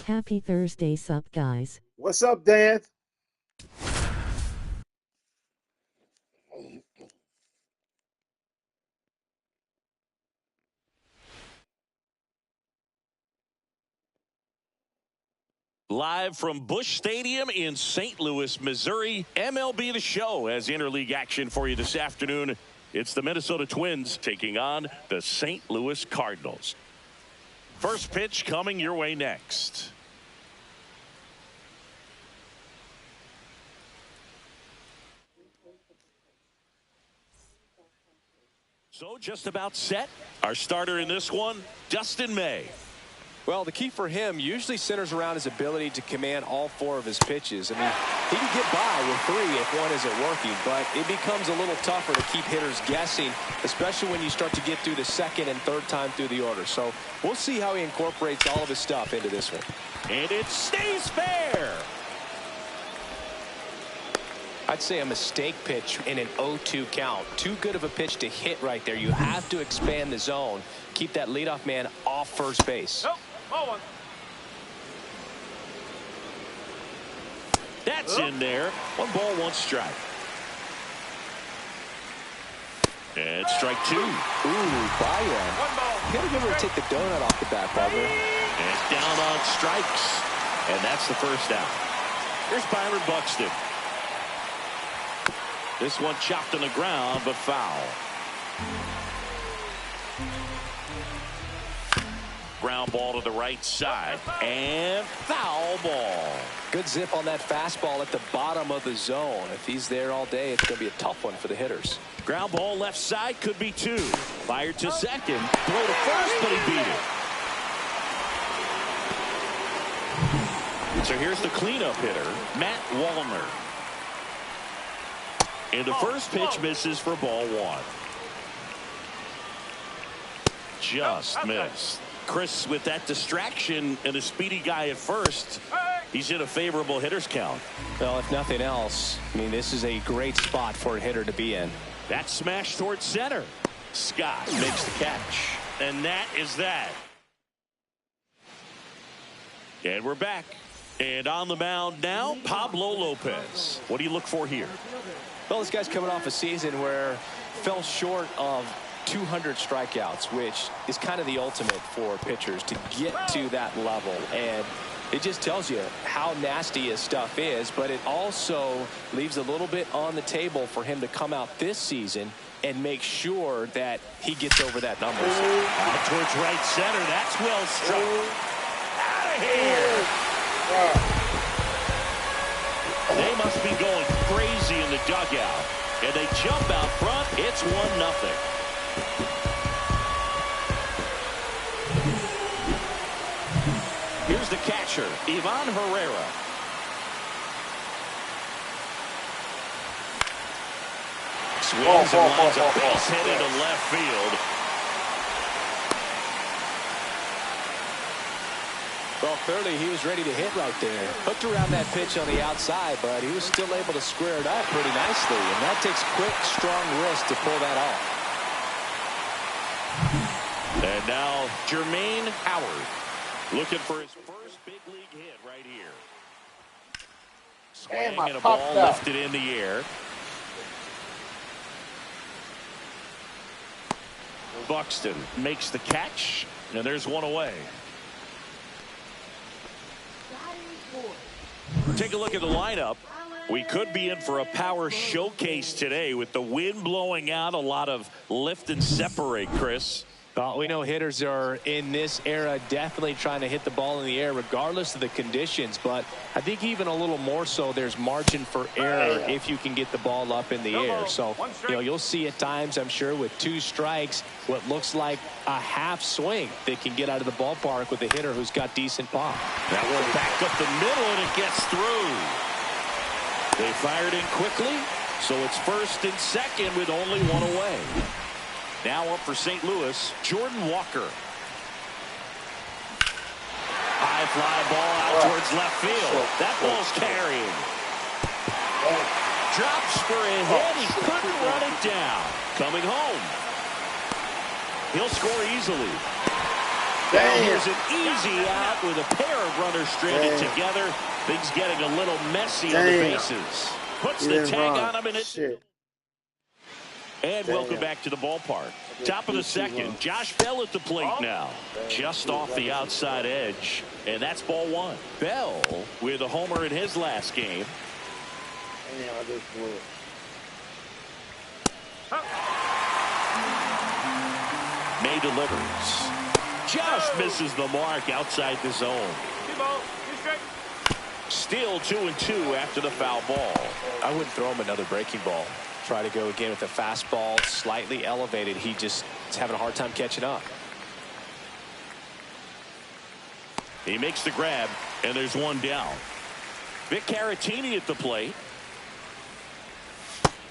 Happy Thursday, sup guys. What's up, Dan? Live from Busch Stadium in St. Louis, Missouri, MLB The Show has interleague action for you this afternoon. It's the Minnesota Twins taking on the St. Louis Cardinals. First pitch coming your way next. So just about set. Our starter in this one, Dustin May. Well, the key for him usually centers around his ability to command all four of his pitches. I mean, he can get by with three if one isn't working, but it becomes a little tougher to keep hitters guessing, especially when you start to get through the second and third time through the order. So we'll see how he incorporates all of his stuff into this one. And it stays fair. I'd say a mistake pitch in an 0-2 count. Too good of a pitch to hit right there. You have to expand the zone. Keep that leadoff man off first base. Nope. That's in there. 1 ball, 1 strike. And strike 2. Ooh, Byron. You gotta remember to take the donut off the bat, partner. And it's down on strikes. And that's the first out. Here's Byron Buxton. This one chopped on the ground, but foul. Ground ball to the right side. And foul ball. Good zip on that fastball at the bottom of the zone. If he's there all day, it's going to be a tough one for the hitters. Ground ball left side, could be 2. Fired to second. Throw to first, but he beat it. So here's the cleanup hitter, Matt Wallner. And the first pitch misses for ball 1. Just missed. Chris, with that distraction and a speedy guy at first, he's in a favorable hitter's count. Well, if nothing else, I mean, this is a great spot for a hitter to be in. That smash towards center. Scott makes the catch. And that is that. And we're back. And on the mound now, Pablo Lopez. What do you look for here? Well, this guy's coming off a season where fell short of 200 strikeouts, which is kind of the ultimate for pitchers to get to that level. And it just tells you how nasty his stuff is, but it also leaves a little bit on the table for him to come out this season and make sure that he gets over that number. Out towards right center. That's well struck. Out of here. They must be going crazy in the dugout. And they jump out front. It's 1-0. Here's the catcher, Ivan Herrera. Swings and lines a base hit into left field. Well, clearly he was ready to hit right there. Hooked around that pitch on the outside, but he was still able to square it up pretty nicely. And that takes quick, strong wrist to pull that off. And now Jermaine Howard looking for his first big league hit right here. Swing and a ball lifted in the air. Buxton makes the catch, and there's one away. Take a look at the lineup. We could be in for a power showcase today with the wind blowing out, a lot of lift and separate, Chris. Well, we know hitters are in this era definitely trying to hit the ball in the air regardless of the conditions, but I think even a little more so there's margin for error if you can get the ball up in the air. So, you'll see at times, I'm sure, with 2 strikes, what looks like a half swing that can get out of the ballpark with a hitter who's got decent pop. That one back up the middle, and it gets through. They fired in quickly, so it's first and second with only 1 away. Now up for St. Louis, Jordan Walker. High fly ball out towards left field. That ball's carrying. Drops for a hit. He couldn't run it down. Coming home. He'll score easily. Now here's an easy out with a pair of runners stranded together. Things getting a little messy on the bases. Puts the tag on him, and it. And welcome back to the ballpark. Top of the second. Josh Bell at the plate now. Just off the outside edge. And that's ball one. Bell with a homer in his last game. May delivers. Just misses the mark outside the zone. Still 2-2 after the foul ball. I wouldn't throw him another breaking ball. Try to go again with a fastball slightly elevated. He just is having a hard time catching up. He makes the grab, and there's one down. Vic Caratini at the plate.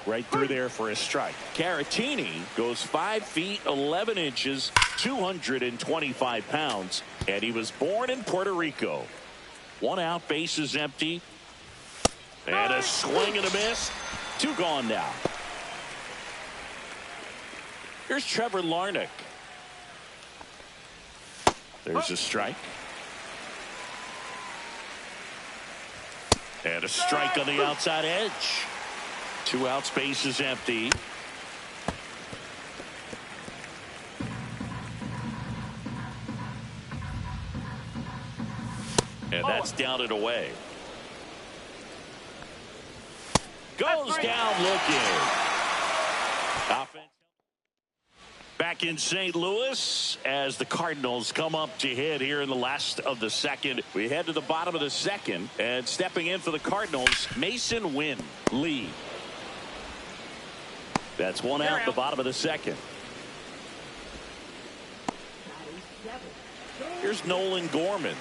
Right through there for a strike. Caratini goes 5 feet 11 inches, 225 pounds, and he was born in Puerto Rico. One out, base is empty. And a swing and a miss. 2 gone now. Here's Trevor Larnach. There's a strike. And a strike on the outside edge. 2 outs, base is empty. And that's down and away. Goes down looking. Offense. Back in St. Louis as the Cardinals come up to hit here in the last of the second. We head to the bottom of the second, and stepping in for the Cardinals, Mason Wynn. Lee. That's one out the bottom of the second. Here's Nolan Gorman.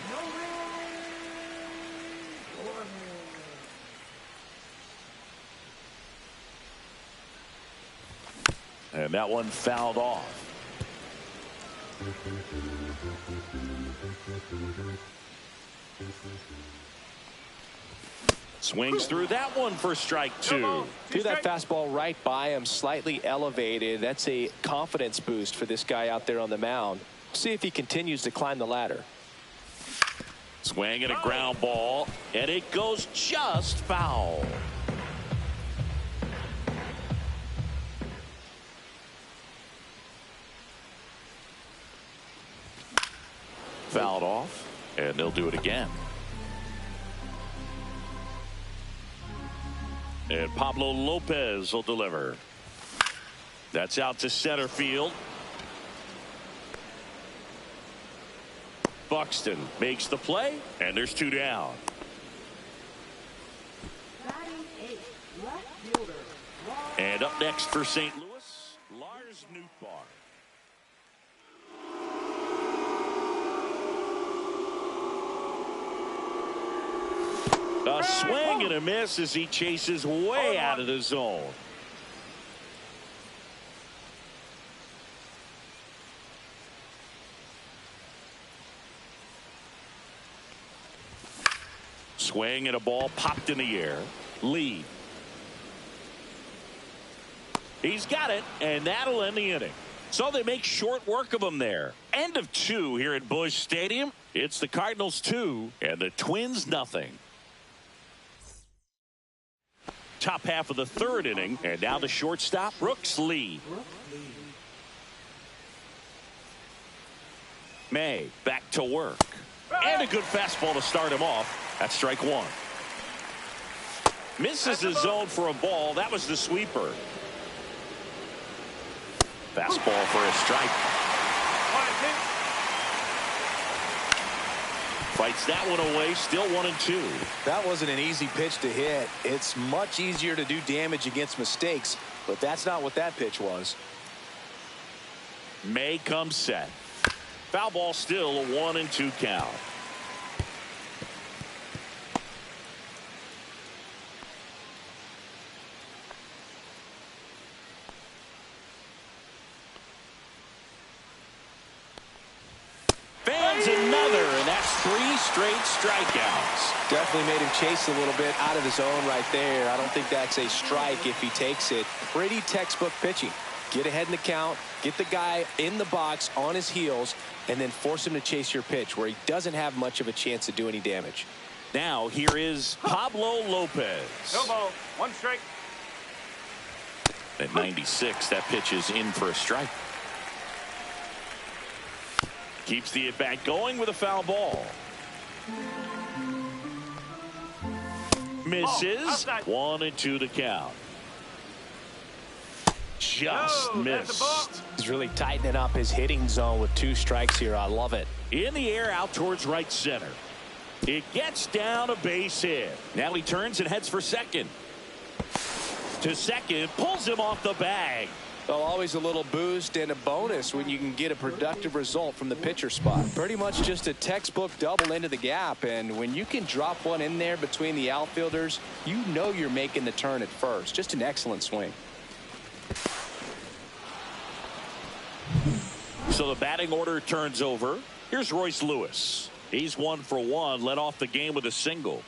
And that one fouled off. Swings through that one for strike 2. Threw that fastball right by him, slightly elevated. That's a confidence boost for this guy out there on the mound. See if he continues to climb the ladder. Swing and a ground ball, and it goes just foul. Fouled off, and they'll do it again. And Pablo Lopez will deliver. That's out to center field. Buxton makes the play, and there's 2 down. And up next for St. Louis, Lars Nootbaar. A swing and a miss as he chases way out of the zone. Swing and a ball popped in the air. Lee. He's got it, and that'll end the inning. So they make short work of him there. End of 2 here at Busch Stadium. It's the Cardinals 2 and the Twins nothing. Top half of the 3rd inning, and now the shortstop, Brooks Lee. May back to work. And a good fastball to start him off. That's strike 1. Misses the zone for a ball. That was the sweeper. Fastball for a strike. Fights that one away. Still 1-2. That wasn't an easy pitch to hit. It's much easier to do damage against mistakes, but that's not what that pitch was. May comes set. Foul ball, still a 1-2 count. Fans another, and that's 3 straight strikeouts. Definitely made him chase a little bit out of the zone right there. I don't think that's a strike if he takes it. Pretty textbook pitching. Get ahead in the count, get the guy in the box on his heels, and then force him to chase your pitch where he doesn't have much of a chance to do any damage. Now here is Pablo Lopez. No ball. 1 strike. At 96, that pitch is in for a strike. Keeps the at-bat going with a foul ball. Misses. 1-2 the count. Just missed. He's really tightening up his hitting zone with 2 strikes here. I love it. In the air out towards right center. It gets down a base hit. Now he turns and heads for second. To second, pulls him off the bag. Well, always a little boost and a bonus when you can get a productive result from the pitcher spot. Pretty much just a textbook double into the gap, and when you can drop one in there between the outfielders, you know you're making the turn at first. Just an excellent swing. So the batting order turns over. Here's Royce Lewis. He's 1 for 1, led off the game with a single.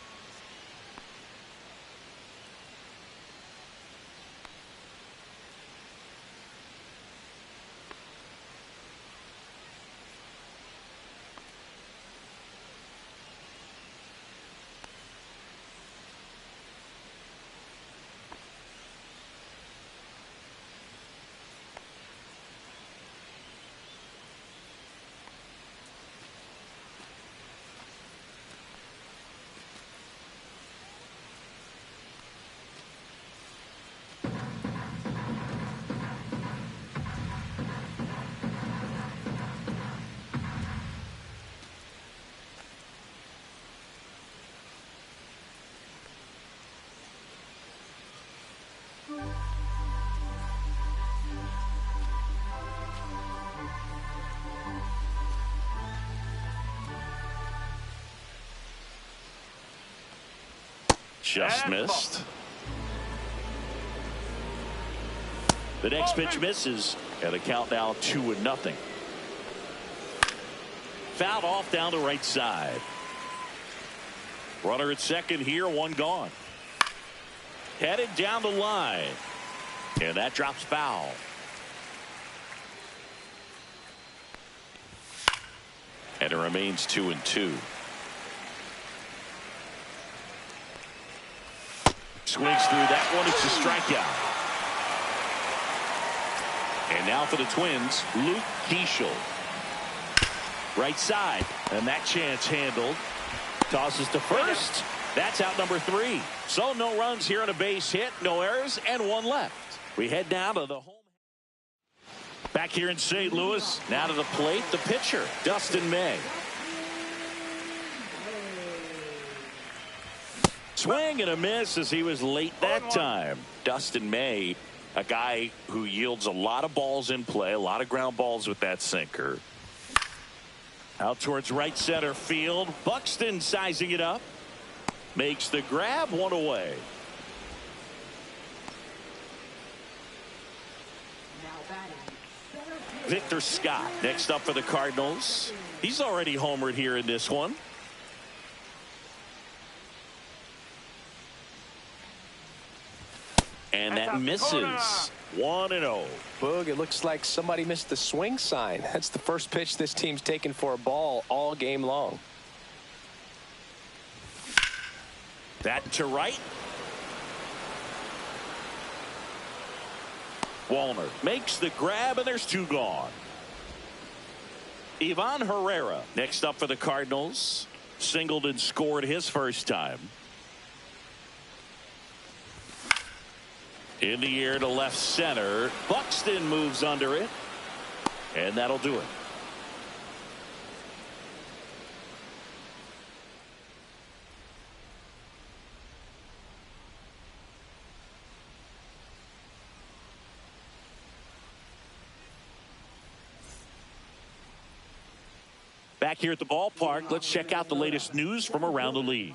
Just missed. The next pitch misses, and the count now 2-0. Fouled off down the right side. Runner at second here, 1 gone. Headed down the line, and that drops foul. And it remains 2-2. Swings through that one. It's a strikeout. And now for the Twins, Luke Keeschel. Right side. And that chance handled. Tosses to first. That's out number 3. So no runs here on a base hit. No errors and 1 left. We head down to the home. Back here in St. Louis. Now to the plate, the pitcher, Dustin May. Swing and a miss as he was late that time. Dustin May, a guy who yields a lot of balls in play, a lot of ground balls with that sinker. Out towards right center field. Buxton sizing it up. Makes the grab, 1 away. Victor Scott next up for the Cardinals. He's already homered here in this one. And that misses. 1-0. Boog, it looks like somebody missed the swing sign. That's the first pitch this team's taken for a ball all game long. That to right. Wallner makes the grab, and there's 2 gone. Ivan Herrera next up for the Cardinals. Singled and scored his first time. In the air to left center. Buxton moves under it. And that'll do it. Back here at the ballpark, let's check out the latest news from around the league.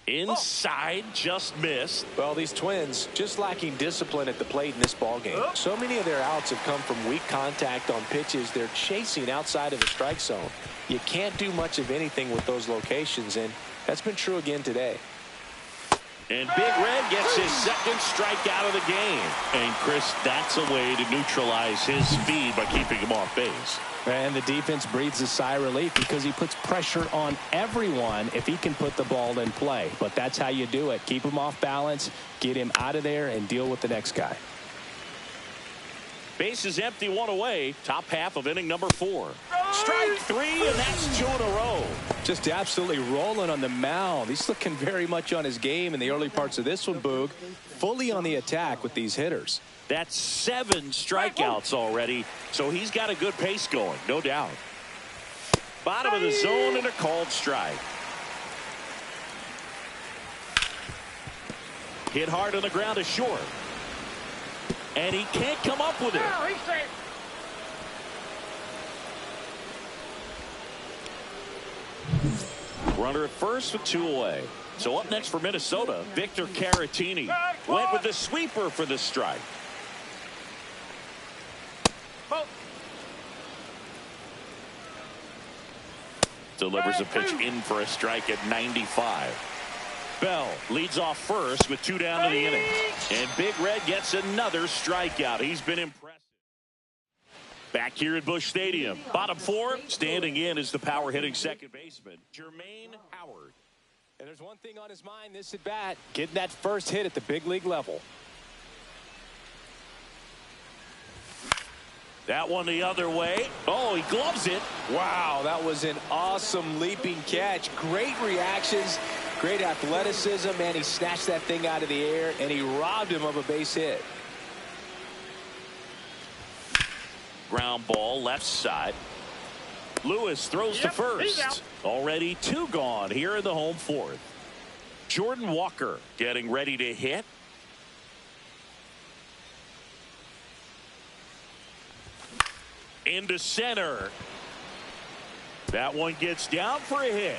Inside, just missed. Well, these Twins just lacking discipline at the plate in this ballgame. So many of their outs have come from weak contact on pitches they're chasing outside of the strike zone. You can't do much of anything with those locations, and that's been true again today. And Big Red gets his second strikeout of the game. And, Chris, that's a way to neutralize his speed by keeping him off base. And the defense breathes a sigh of relief because he puts pressure on everyone if he can put the ball in play. But that's how you do it. Keep him off balance, get him out of there, and deal with the next guy. Base is empty, one away. Top half of inning number 4. Strike 3, and that's 2 in a row. Just absolutely rolling on the mound. He's looking very much on his game in the early parts of this one, Boog. Fully on the attack with these hitters. That's 7 strikeouts already, so he's got a good pace going, no doubt. Bottom of the zone and a called strike. Hit hard on the ground is short. And he can't come up with it. Runner at first with 2 away. So up next for Minnesota, Victor Caratini went with the sweeper for the strike. Delivers a pitch in for a strike at 95. Bell leads off first with 2 down to the inning. And Big Red gets another strikeout. He's been impressive. Back here at Busch Stadium. Bottom 4, standing in is the power hitting second baseman, Jermaine Howard. And there's one thing on his mind this at bat, getting that first hit at the big league level. That one the other way. Oh, he gloves it. Wow, that was an awesome leaping catch. Great reactions, great athleticism, and he snatched that thing out of the air, and he robbed him of a base hit. Ground ball left side. Lewis throws to first. Already 2 gone here in the home 4th. Jordan Walker getting ready to hit. Into center. That one gets down for a hit.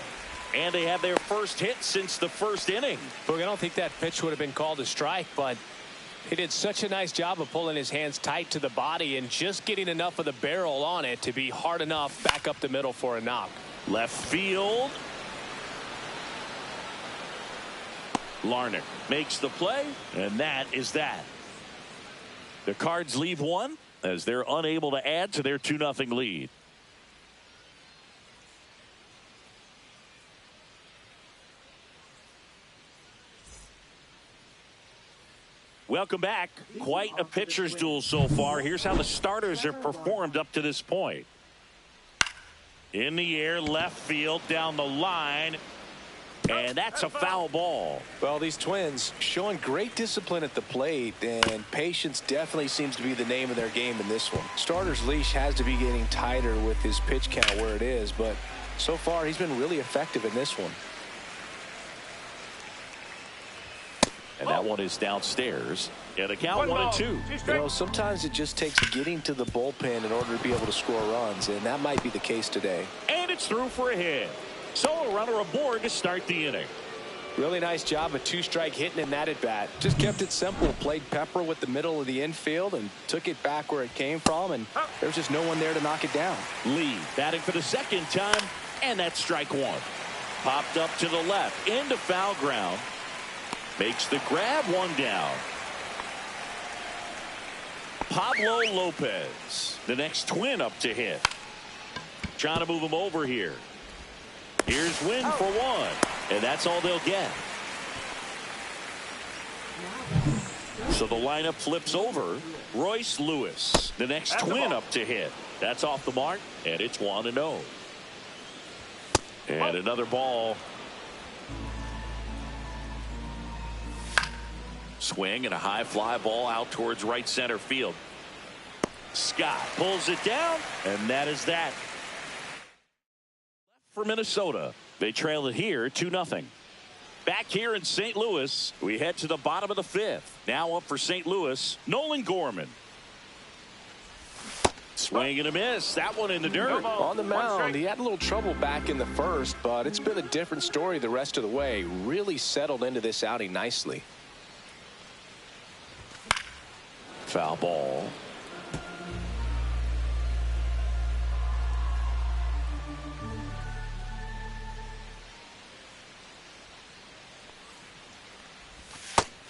And they have their first hit since the first inning. Look, I don't think that pitch would have been called a strike, but he did such a nice job of pulling his hands tight to the body and just getting enough of the barrel on it to be hard enough back up the middle for a knock. Left field. Larnach makes the play, and that is that. The Cards leave 1 as they're unable to add to their 2-0 lead. Welcome back. Quite a pitcher's duel so far. Here's how the starters have performed up to this point. In the air, left field, down the line. And that's a foul ball. Well, these Twins showing great discipline at the plate, and patience definitely seems to be the name of their game in this one. Starter's leash has to be getting tighter with his pitch count where it is, but so far he's been really effective in this one. And that one is downstairs. And the count 1-2. You know, sometimes it just takes getting to the bullpen in order to be able to score runs, and that might be the case today. And it's through for a hit. So a runner aboard to start the inning. Really nice job of 2-strike hitting in that at bat. Just kept it simple. Played pepper with the middle of the infield and took it back where it came from, and there's just no one there to knock it down. Lee batting for the second time, and that's strike 1. Popped up to the left into foul ground. Makes the grab, 1 down. Pablo Lopez, the next Twin up to hit. Trying to move him over here. Here's Wynn for 1, and that's all they'll get. So the lineup flips over. Royce Lewis, the next Twin up to hit. That's off the mark, and it's 1-0. And another ball. Swing and a high fly ball out towards right center field. Scott pulls it down, and that is that. For Minnesota, they trail it here 2-0. Back here in St. Louis, we head to the bottom of the 5th. Now up for St. Louis, Nolan Gorman. Swing and a miss. That one in the dirt. On the mound, he had a little trouble back in the first, but it's been a different story the rest of the way. Really settled into this outing nicely. Foul ball.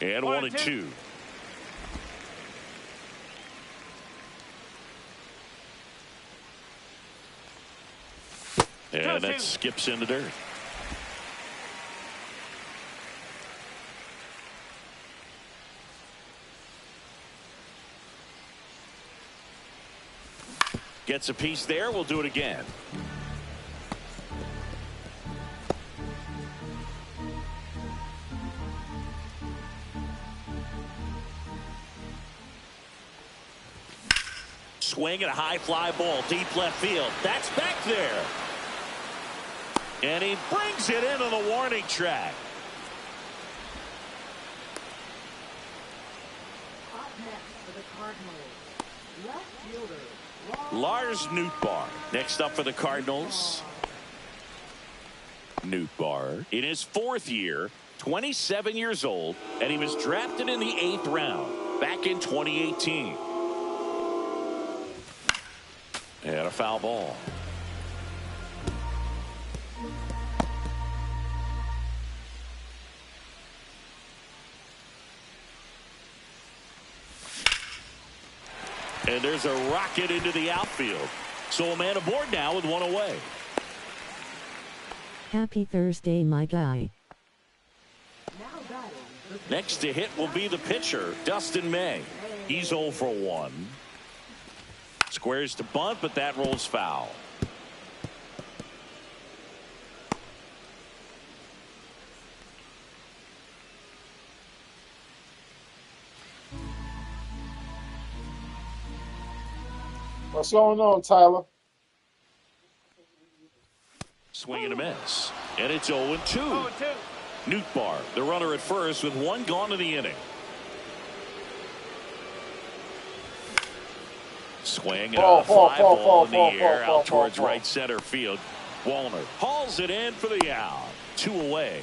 And 1-2. And that skips in the dirt. Gets a piece there. We'll do it again. Swing and a high fly ball deep left field. That's back there. And he brings it in on the warning track. Up next for the Cardinals, left fielder Lars Nootbaar. Next up for the Cardinals, Nootbaar in his 4th year, 27 years old, and he was drafted in the 8th round back in 2018. And a foul ball. And there's a rocket into the outfield. So a man aboard now with one away. Happy Thursday, my guy. Next to hit will be the pitcher, Dustin May. He's 0 for 1. Squares to bunt, but that rolls foul. What's going on, Tyler? Swing and a miss. And it's 0-2. Nootbaar, the runner at first with 1 gone in the inning. Swing and a fly ball in the air out towards right center field. Wallner hauls it in for the out. 2 away.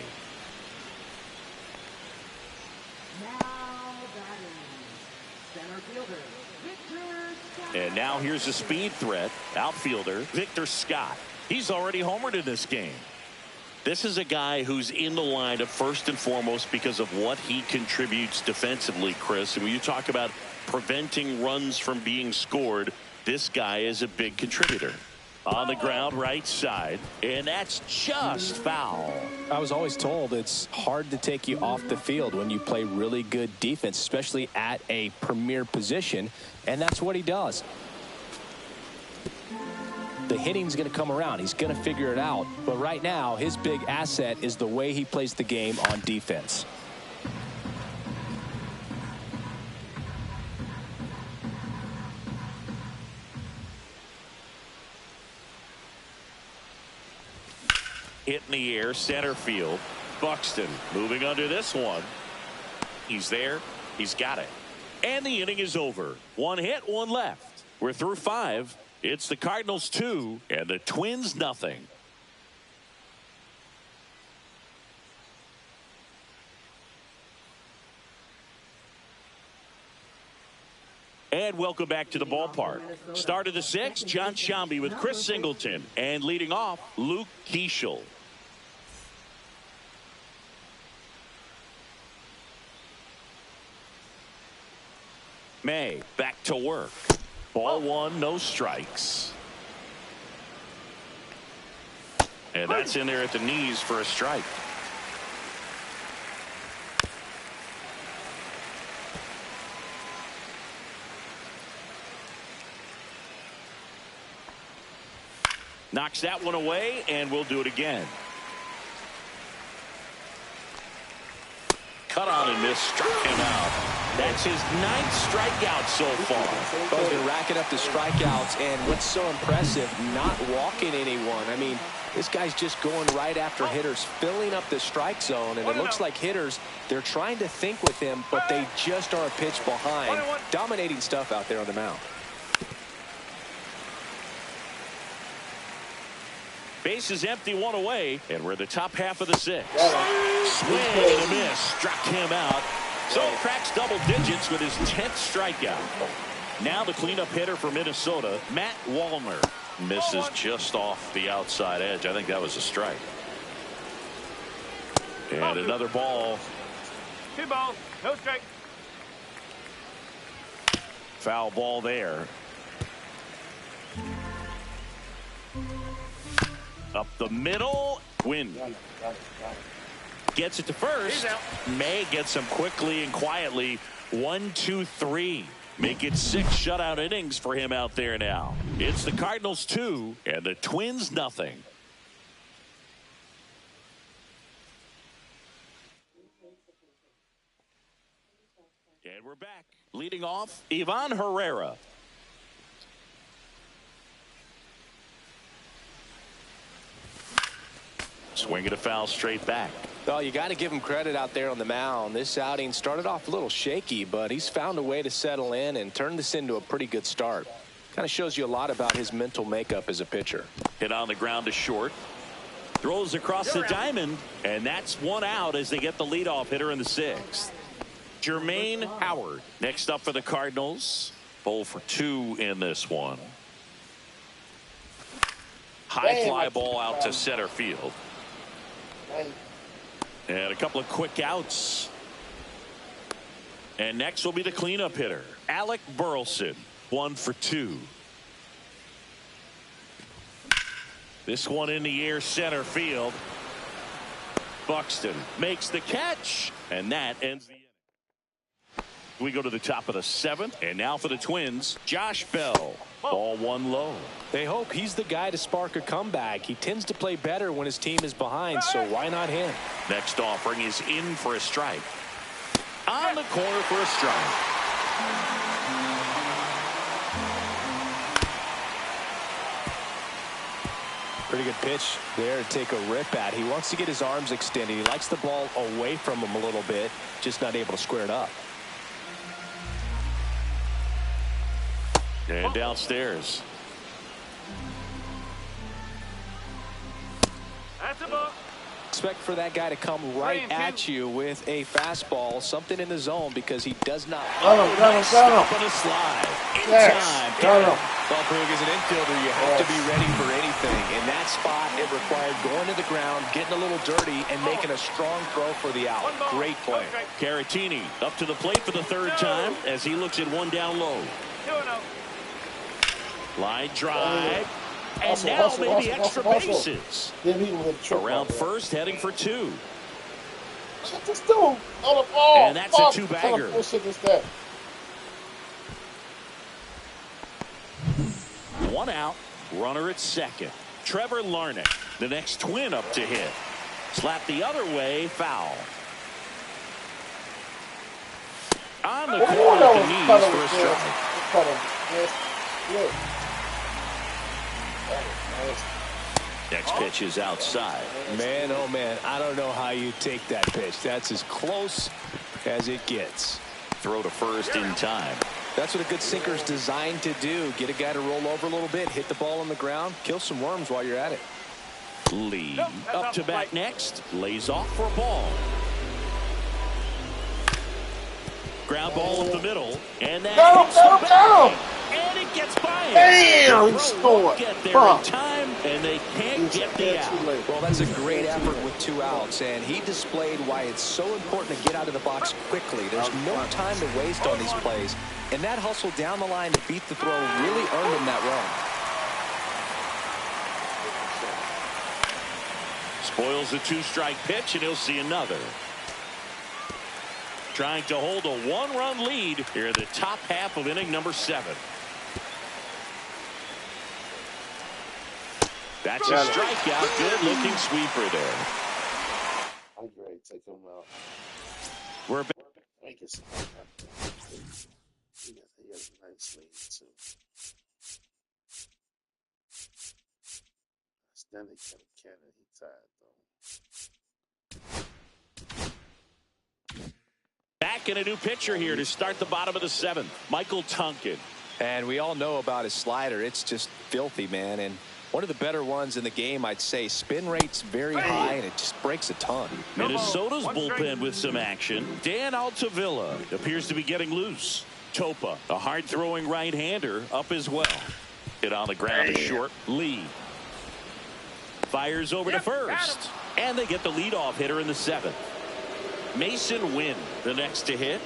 And now here's a speed threat. Outfielder Victor Scott. He's already homered in this game. This is a guy who's in the lineup first and foremost because of what he contributes defensively, Chris. And when you talk about preventing runs from being scored, this guy is a big contributor. On the ground, right side, and that's just foul. I was always told it's hard to take you off the field when you play really good defense, especially at a premier position, and that's what he does. The hitting's going to come around. He's going to figure it out. But right now, his big asset is the way he plays the game on defense. Hit in the air, center field. Buxton moving under this one. He's there. He's got it. And the inning is over. 1 hit, 1 left. We're through 5. It's the Cardinals 2 and the Twins nothing. And welcome back to the ballpark. Start of the 6th, John Sciambi with Chris Singleton. And leading off, Luke Keeschel. May back to work. Ball 1, no strikes. And that's in there at the knees for a strike. Knocks that one away, and we'll do it again. Cut on and miss, struck him out. That's his 9th strikeout so far. He's been racking up the strikeouts, and what's so impressive, not walking anyone. I mean, this guy's just going right after hitters, filling up the strike zone, and it looks like hitters, they're trying to think with him, but they just are a pitch behind. Dominating stuff out there on the mound. Base is empty, one away, and we're the top half of the sixth. Swing and a miss. Struck him out. So cracks double digits with his 10th strikeout. Now the cleanup hitter for Minnesota, Matt Wallner. Misses just off the outside edge. I think that was a strike. And another ball. 2 balls, no strike. Foul ball there. Up the middle. Win. Gets it to first. May gets him quickly and quietly. 1, 2, 3. Make it 6 shutout innings for him out there now. It's the Cardinals 2 and the Twins nothing. And we're back. Leading off, Ivan Herrera. Swinging a foul straight back. Well, you got to give him credit out there on the mound. This outing started off a little shaky, but he's found a way to settle in and turn this into a pretty good start. Kind of shows you a lot about his mental makeup as a pitcher. Hit on the ground to short. Throws across the diamond, and that's 1 out as they get the leadoff hitter in the 6th. Jermaine Howard next up for the Cardinals. 0 for 2 in this one. High fly ball out to center field. And a couple of quick outs. And next will be the cleanup hitter, Alec Burleson. 1 for 2. This one in the air, center field. Buxton makes the catch, and that ends the inning. We go to the top of the 7th, and now for the Twins, Josh Bell. Ball 1 low. They hope he's the guy to spark a comeback. He tends to play better when his team is behind, so why not him? Next offering is in for a strike. On the corner for a strike. Pretty good pitch there to take a rip at. He wants to get his arms extended. He likes the ball away from him a little bit, just not able to square it up. And downstairs. That's a ball. Expect for that guy to come right at you with a fastball, something in the zone, because he does not. Stop on a slide. In time. Well, Brugge, as an infielder, you have to be ready for anything. In that spot, it required going to the ground, getting a little dirty, and making a strong throw for the out. Great play. Caratini up to the plate for the 3rd time as he looks at 1 down low. 2-0. Line drive. And now maybe extra bases. Around first, heading for 2. Shut this dude on the ball. And that's a 2-bagger. What bullshit is that? 1 out. Runner at 2nd. Trevor Larnach, the next Twin up to hit. Slap the other way, foul. On the corner of the knees for a strike. Next pitch is outside. Man, oh man, I don't know how you take that pitch. That's as close as it gets. Throw to first in time. That's what a good sinker is designed to do. Get a guy to roll over a little bit, hit the ball on the ground, kill some worms while you're at it. Lee up to bat next. Lays off for a ball. Ground ball up the middle. And that and it gets by him. Damn, he scored. Get there in time, and they can't get the out. Well, that's a great effort with 2 outs, and he displayed why it's so important to get out of the box quickly. There's no time to waste on these plays, and that hustle down the line to beat the throw really earned him that run. Spoils the 2-strike pitch, and he'll see another. Trying to hold a 1-run lead here in the top half of inning number 7. That's a strikeout. Good looking sweeper there. I'm great. Take him out. We're back. He has a nice lead too. Stanley Cannon, he tied though. Back in a new pitcher here to start the bottom of the 7th. Michael Tonkin. And we all know about his slider. It's just filthy, man. And One of the better ones in the game, I'd say. Spin rate's very high, and it just breaks a ton. Minnesota's bullpen with some action. Dan Altavilla appears to be getting loose. Topa, a hard-throwing right-hander, up as well. Hit on the ground is short. Lee fires over to first. And they get the leadoff hitter in the 7th. Mason Wynn, the next to hit.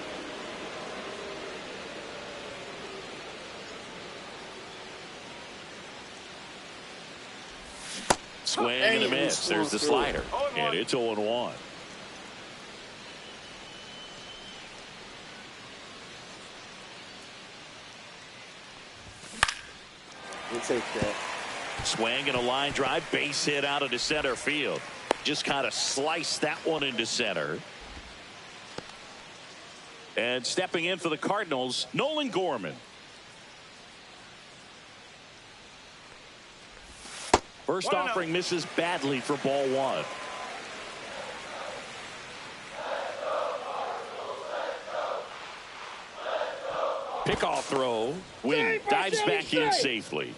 Swing and a miss. There's the slider. And it's 0-1. We'll take that. Swing and a line drive, base hit out into center field. Just kind of sliced that one into center. And stepping in for the Cardinals, Nolan Gorman. First offering misses badly for ball 1. Pickoff throw. Wynn dives back in safely.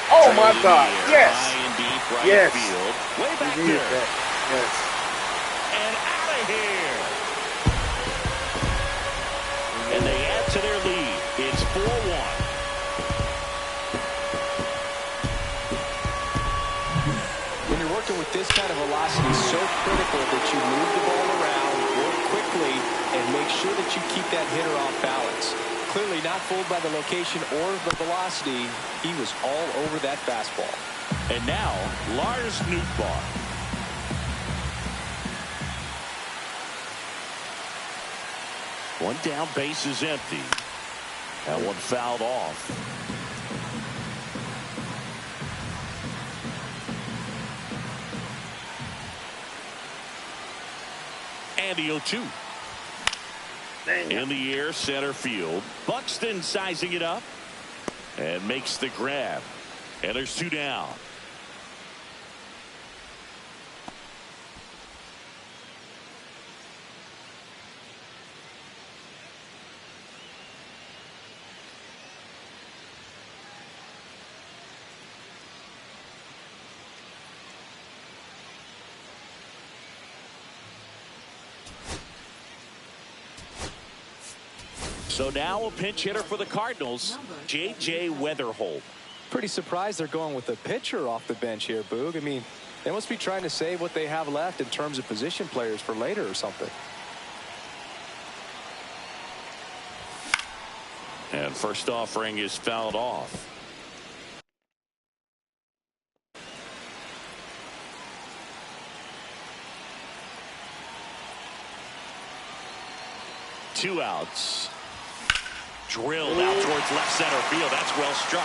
Oh my God! Yes. High and deep right Yes. field. Way back We needed there. that. Yes. And out of here. And they add to their lead. It's 4-1. When you're working with this kind of velocity, it's so critical that you move the ball around, work quickly, and make sure that you keep that hitter off balance. Clearly not fooled by the location or the velocity. He was all over that fastball. And now, Lars Nootbaar. One down, base is empty. That one fouled off. And the 0-2. In the air, center field. Buxton sizing it up and makes the grab. And there's 2 down. So now a pinch hitter for the Cardinals, J.J. Weatherholt. Pretty surprised they're going with a pitcher off the bench here, Boog. I mean, they must be trying to save what they have left in terms of position players for later or something. And first offering is fouled off. Two outs. Drilled out towards left center field. That's well struck.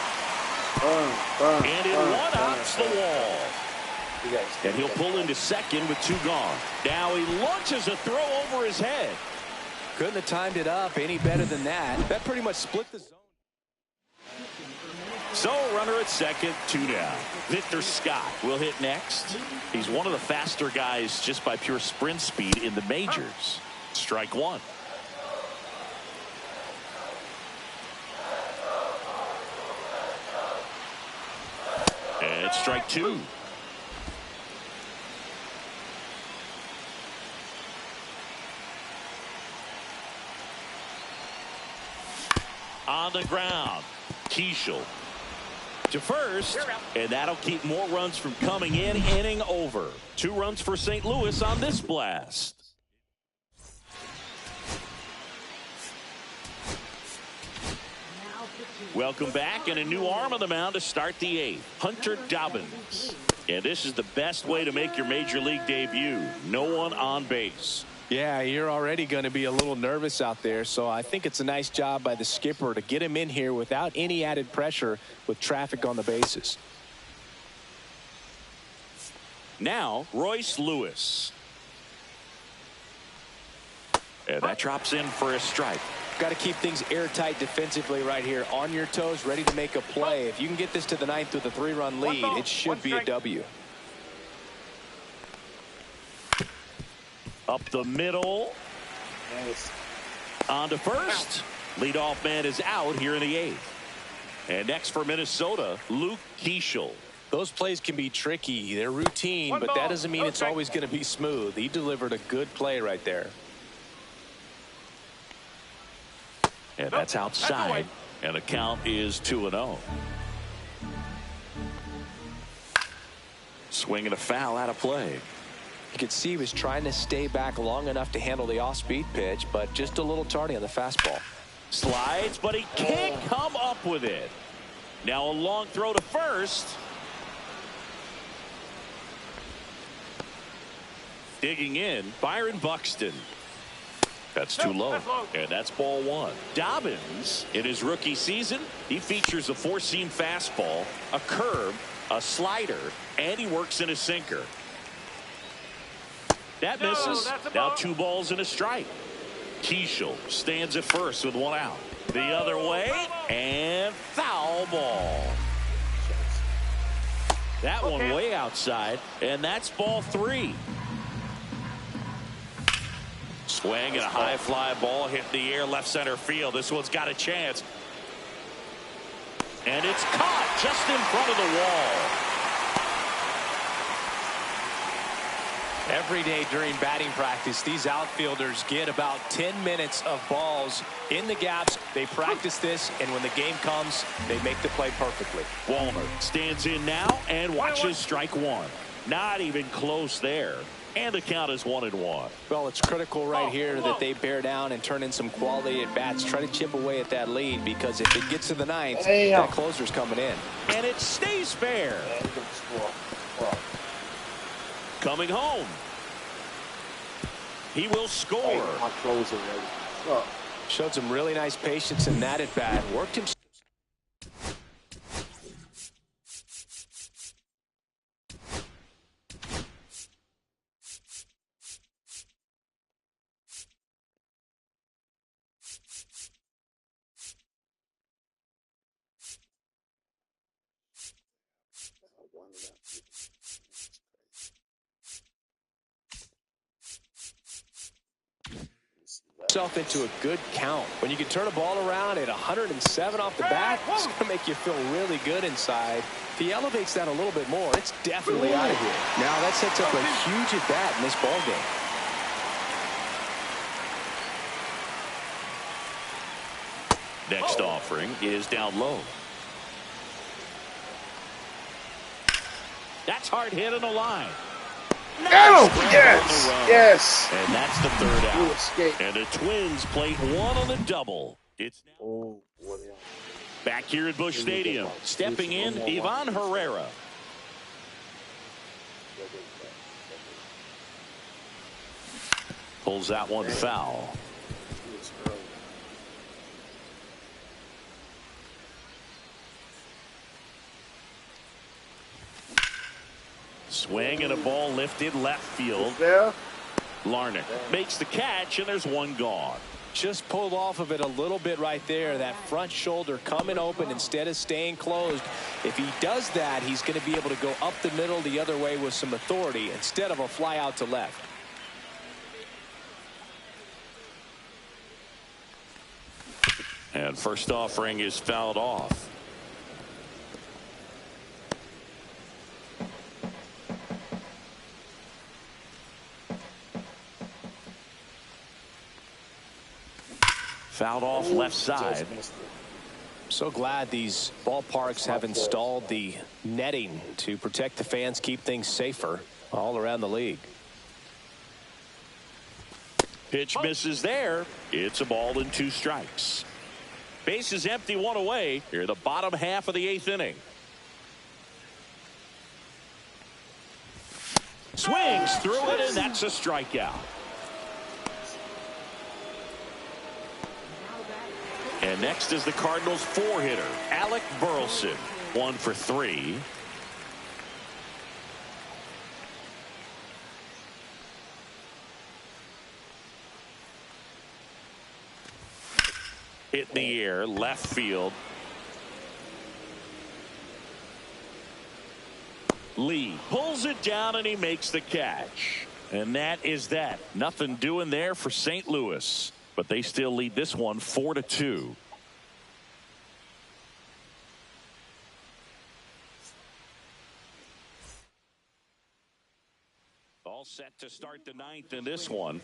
And in one out's the wall. And he'll pull into second with 2 gone. Now he launches a throw over his head. Couldn't have timed it up any better than that. That pretty much split the zone. So runner at second, 2 down. Victor Scott will hit next. He's one of the faster guys just by pure sprint speed in the majors. Strike 1. And strike 2. On the ground, Keishel to first, and that'll keep more runs from coming in. Inning over. 2 runs for St. Louis on this blast. Welcome back, and a new arm on the mound to start the 8th. Hunter Dobbins. And this is the best way to make your major league debut. No one on base. Yeah, you're already going to be a little nervous out there, so I think it's a nice job by the skipper to get him in here without any added pressure with traffic on the bases. Now, Royce Lewis. And that drops in for a strike. Got to keep things airtight defensively right here, on your toes, ready to make a play. If you can get this to the 9th with a 3-run lead, it should be a W. Up the middle. Nice. On to first. Leadoff man is out here in the 8th. And next for Minnesota, Luke Keeschel. Those plays can be tricky. They're routine, but that doesn't mean it's always going to be smooth. He delivered a good play right there. And that's outside. And the count is 2-0. Swing and a foul out of play. You could see he was trying to stay back long enough to handle the off-speed pitch, but just a little tardy on the fastball. Slides, but he can't come up with it. Now a long throw to first. Digging in, Byron Buxton. That's too low, and that's ball 1. Dobbins, in his rookie season, he features a 4-seam fastball, a curve, a slider, and he works in a sinker. That misses. Now 2 balls and a strike. Keeschel stands at first with 1 out. The other way, and foul ball. That one way outside, and that's ball 3. Swing and a high fly ball hit in the air left center field. This one's got a chance. And it's caught just in front of the wall. Every day during batting practice, these outfielders get about 10 minutes of balls in the gaps. They practice this, and when the game comes, they make the play perfectly. Walner stands in now and watches strike 1. Not even close there. And the count is 1-1. Well, it's critical right here that they bear down and turn in some quality at bats. Try to chip away at that lead, because if it gets to the 9th, that closer's coming in. And it stays fair. Coming home. He will score. Showed some really nice patience in that at bat. Worked himself. Into a good count. When you can turn a ball around at 107 off the bat, it's going to make you feel really good inside. If he elevates that a little bit more, it's definitely out of here. Now that sets up a huge at bat in this ball game. Next offering is down low. That's hard hit on the line. Yes! Yes! And that's the 3rd out. And the Twins plate 1 on the double. It's now back here at Busch Stadium. Stepping in, Ivan Herrera. Pulls that one foul. Swing and a ball lifted left field. Larnach makes the catch, and there's 1 gone. Just pulled off of it a little bit right there. That front shoulder coming open instead of staying closed. If he does that, he's going to be able to go up the middle the other way with some authority instead of a fly out to left. And first offering is fouled off. Fouled off left side. So glad these ballparks have installed the netting to protect the fans, keep things safer all around the league. Pitch misses there. It's a ball and 2 strikes. Base is empty, 1 away. Here, the bottom half of the 8th inning. Swings through it, and that's a strikeout. And next is the Cardinals 4-hitter, Alec Burleson. 1 for 3. Hit in the air, left field. Lee pulls it down, and he makes the catch. And that is that. Nothing doing there for St. Louis. But they still lead this one 4-2. All set to start the ninth in this one.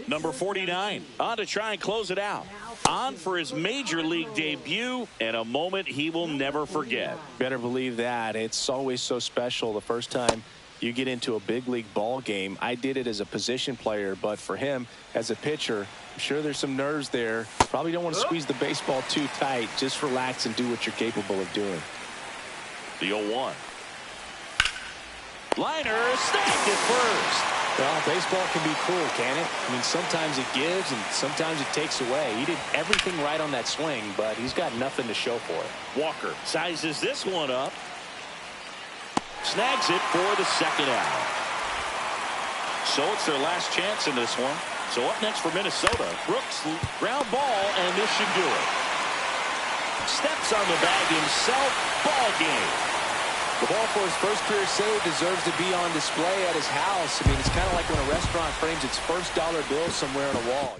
Number 49 on to try and close it out. On for his major league debut and a moment he will never forget. Better believe that. It's always so special the first time you get into a big league ball game. I did it as a position player, but for him as a pitcher, I'm sure there's some nerves there. Probably don't want to squeeze the baseball too tight. Just relax and do what you're capable of doing. The 0-1. Liner snagged it first. Well, baseball can be cruel, can it? I mean, sometimes it gives and sometimes it takes away. He did everything right on that swing, but he's got nothing to show for it. Walker sizes this one up. Snags it for the second out. So it's their last chance in this one. So up next for Minnesota, Brooks, ground ball, and this should do it. Steps on the bag himself, ball game. The ball for his first career save deserves to be on display at his house. I mean, it's kind of like when a restaurant frames its first dollar bill somewhere on a wall.